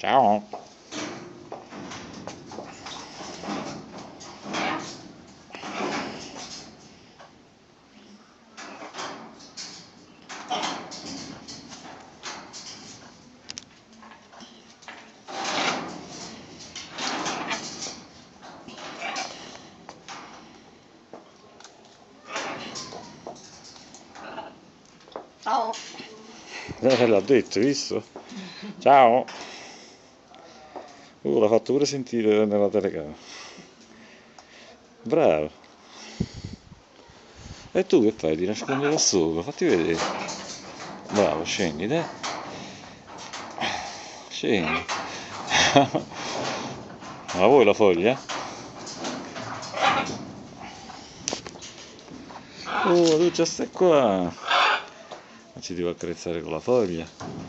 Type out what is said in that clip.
Ciao. Ciao. L'ha detto, hai visto? Ciao. L'ha fatto pure sentire nella telecamera. Bravo. E tu che fai? Ti nascondi da sopra? Fatti vedere. Bravo, scendi, dai. Scendi. Ma vuoi la foglia? Oh, tu già stai qua. Ma ci devo accarezzare con la foglia.